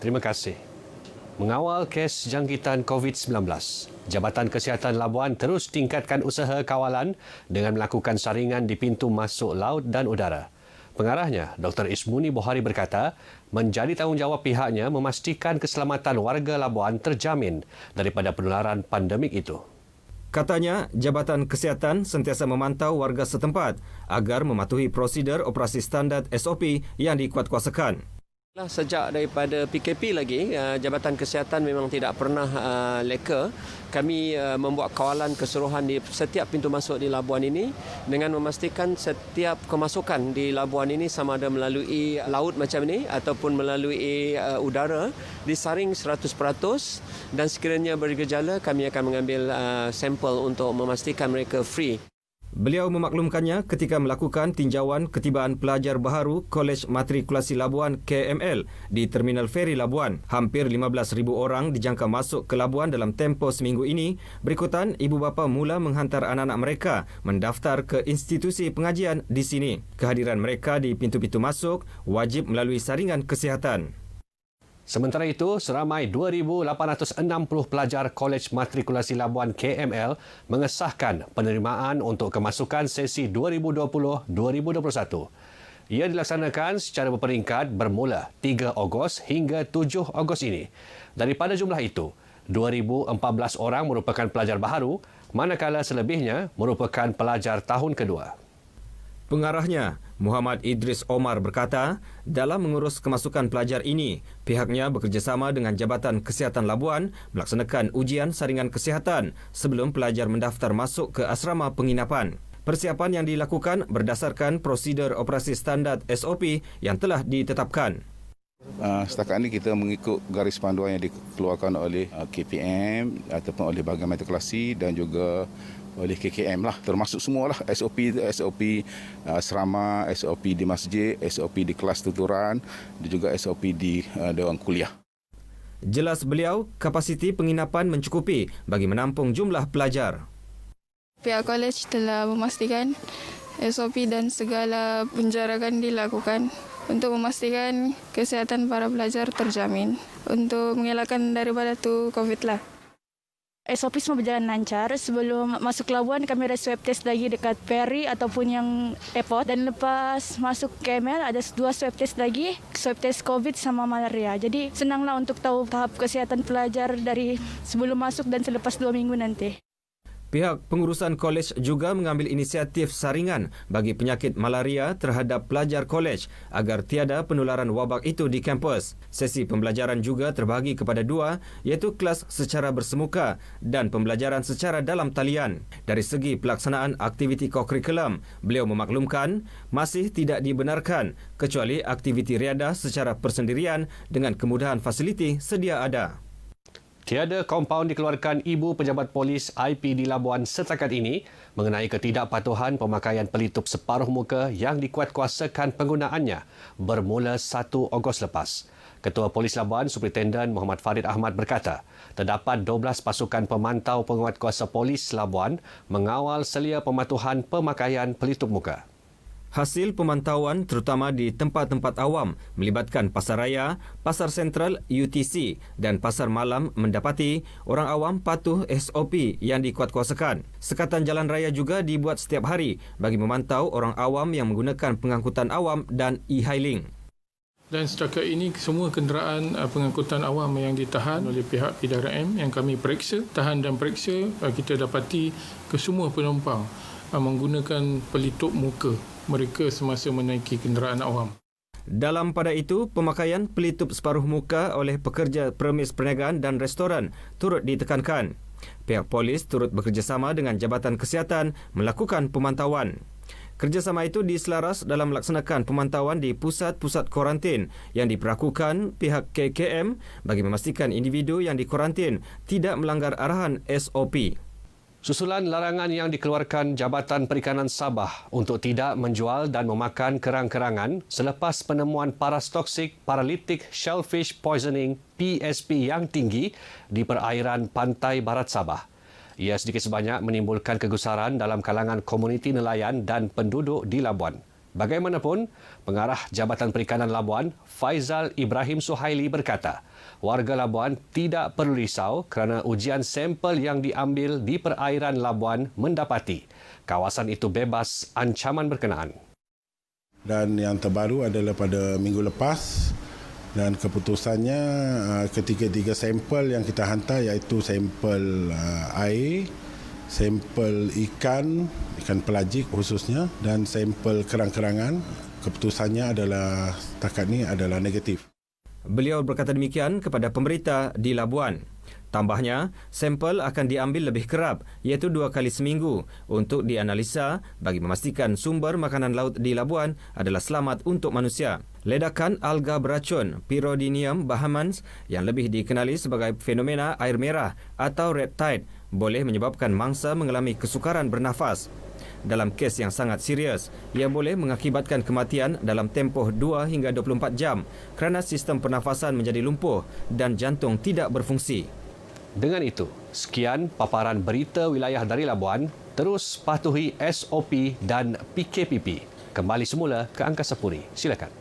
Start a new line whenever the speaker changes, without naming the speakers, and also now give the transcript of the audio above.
Terima kasih. Mengawal kes jangkitan COVID-19, Jabatan Kesihatan Labuan terus tingkatkan usaha kawalan dengan melakukan saringan di pintu masuk laut dan udara. Pengarahnya, Dr. Ismuni Bohari berkata, menjadi tanggungjawab pihaknya memastikan keselamatan warga Labuan terjamin daripada penularan pandemik itu.
Katanya, Jabatan Kesihatan sentiasa memantau warga setempat agar mematuhi prosedur operasi standard SOP yang dikuatkuasakan.
Sejak daripada PKP lagi, Jabatan Kesihatan memang tidak pernah leka. Kami membuat kawalan keseluruhan di setiap pintu masuk di Labuan ini dengan memastikan setiap kemasukan di Labuan ini sama ada melalui laut macam ini ataupun melalui udara disaring 100% dan sekiranya bergejala kami akan mengambil sampel untuk memastikan mereka free.
Beliau memaklumkannya ketika melakukan tinjauan ketibaan pelajar baharu Kolej Matrikulasi Labuan KML di Terminal Feri Labuan. Hampir 15,000 orang dijangka masuk ke Labuan dalam tempoh seminggu ini. Berikutan, ibu bapa mula menghantar anak-anak mereka mendaftar ke institusi pengajian di sini. Kehadiran mereka di pintu-pintu masuk wajib melalui saringan kesihatan.
Sementara itu, seramai 2,860 pelajar Kolej Matrikulasi Labuan KML mengesahkan penerimaan untuk kemasukan sesi 2020-2021. Ia dilaksanakan secara berperingkat bermula 3 Ogos hingga 7 Ogos ini. Daripada jumlah itu, 2,014 orang merupakan pelajar baharu, manakala selebihnya merupakan pelajar tahun kedua.
Pengarahnya, Muhammad Idris Omar berkata, dalam mengurus kemasukan pelajar ini, pihaknya bekerjasama dengan Jabatan Kesihatan Labuan melaksanakan ujian saringan kesihatan sebelum pelajar mendaftar masuk ke asrama penginapan. Persiapan yang dilakukan berdasarkan prosedur operasi standard SOP yang telah ditetapkan.
Setakat ini kita mengikut garis panduan yang dikeluarkan oleh KPM ataupun oleh Bahagian Matrikulasi dan juga oleh KKM lah, termasuk semualah SOP asrama, SOP di masjid, SOP di kelas tutoran dan juga SOP di dewan kuliah.
Jelas beliau, kapasiti penginapan mencukupi bagi menampung jumlah pelajar.
Pihak kolej telah memastikan SOP dan segala penjarakan dilakukan untuk memastikan kesihatan para pelajar terjamin untuk mengelakkan daripada COVID lah.
SOP semua berjalan lancar. Sebelum masuk Labuan, kami ada swab test lagi dekat ferry ataupun yang airport. Dan lepas masuk KML, ada 2 swab test lagi. Swab test COVID sama malaria. Jadi senanglah untuk tahu tahap kesihatan pelajar dari sebelum masuk dan selepas 2 minggu nanti.
Pihak pengurusan kolej juga mengambil inisiatif saringan bagi penyakit malaria terhadap pelajar kolej agar tiada penularan wabak itu di kampus. Sesi pembelajaran juga terbahagi kepada 2, iaitu kelas secara bersemuka dan pembelajaran secara dalam talian. Dari segi pelaksanaan aktiviti kokurikulum, beliau memaklumkan masih tidak dibenarkan kecuali aktiviti riadah secara persendirian dengan kemudahan fasiliti sedia ada.
Tiada kompaun dikeluarkan Ibu Pejabat Polis IP di Labuan setakat ini mengenai ketidakpatuhan pemakaian pelitup separuh muka yang dikuatkuasakan penggunaannya bermula 1 Ogos lepas. Ketua Polis Labuan, Superintendent Muhammad Farid Ahmad berkata, terdapat 12 pasukan pemantau penguatkuasa Polis Labuan mengawal selia pematuhan pemakaian pelitup muka.
Hasil pemantauan terutama di tempat-tempat awam melibatkan pasar raya, pasar sentral UTC dan pasar malam mendapati orang awam patuh SOP yang dikuatkuasakan. Sekatan jalan raya juga dibuat setiap hari bagi memantau orang awam yang menggunakan pengangkutan awam dan e-hailing.
Dan setakat ini semua kenderaan pengangkutan awam yang ditahan oleh pihak PDRM yang kami periksa, tahan dan periksa, kita dapati kesemua penumpang menggunakan pelitup muka mereka semasa menaiki kenderaan awam.
Dalam pada itu, pemakaian pelitup separuh muka oleh pekerja premis perniagaan dan restoran turut ditekankan. Pihak polis turut bekerjasama dengan Jabatan Kesihatan melakukan pemantauan. Kerjasama itu diselaras dalam melaksanakan pemantauan di pusat-pusat kuarantin yang diperakukan pihak KKM bagi memastikan individu yang dikuarantin tidak melanggar arahan SOP.
Susulan larangan yang dikeluarkan Jabatan Perikanan Sabah untuk tidak menjual dan memakan kerang-kerangan selepas penemuan paras toksik paralytic shellfish poisoning PSP yang tinggi di perairan pantai barat Sabah. Ia sedikit sebanyak menimbulkan kegusaran dalam kalangan komuniti nelayan dan penduduk di Labuan. Bagaimanapun, Pengarah Jabatan Perikanan Labuan, Faizal Ibrahim Suhaili berkata, warga Labuan tidak perlu risau kerana ujian sampel yang diambil di perairan Labuan mendapati kawasan itu bebas ancaman berkenaan.
Dan yang terbaru adalah pada minggu lepas dan keputusannya ketiga-tiga sampel yang kita hantar iaitu sampel air, sampel ikan pelagik khususnya dan sampel kerang-kerangan, keputusannya adalah setakat ini adalah negatif.
Beliau berkata demikian kepada pemberita di Labuan. Tambahnya, sampel akan diambil lebih kerap iaitu 2 kali seminggu untuk dianalisa bagi memastikan sumber makanan laut di Labuan adalah selamat untuk manusia. Ledakan alga beracun Pyridinium bahamans yang lebih dikenali sebagai fenomena air merah atau red tide boleh menyebabkan mangsa mengalami kesukaran bernafas. Dalam kes yang sangat serius, ia boleh mengakibatkan kematian dalam tempoh 2 hingga 24 jam kerana sistem pernafasan menjadi lumpuh dan jantung tidak berfungsi.
Dengan itu, sekian paparan berita wilayah dari Labuan. Terus patuhi SOP dan PKPP. Kembali semula ke Angkasa Puri. Silakan.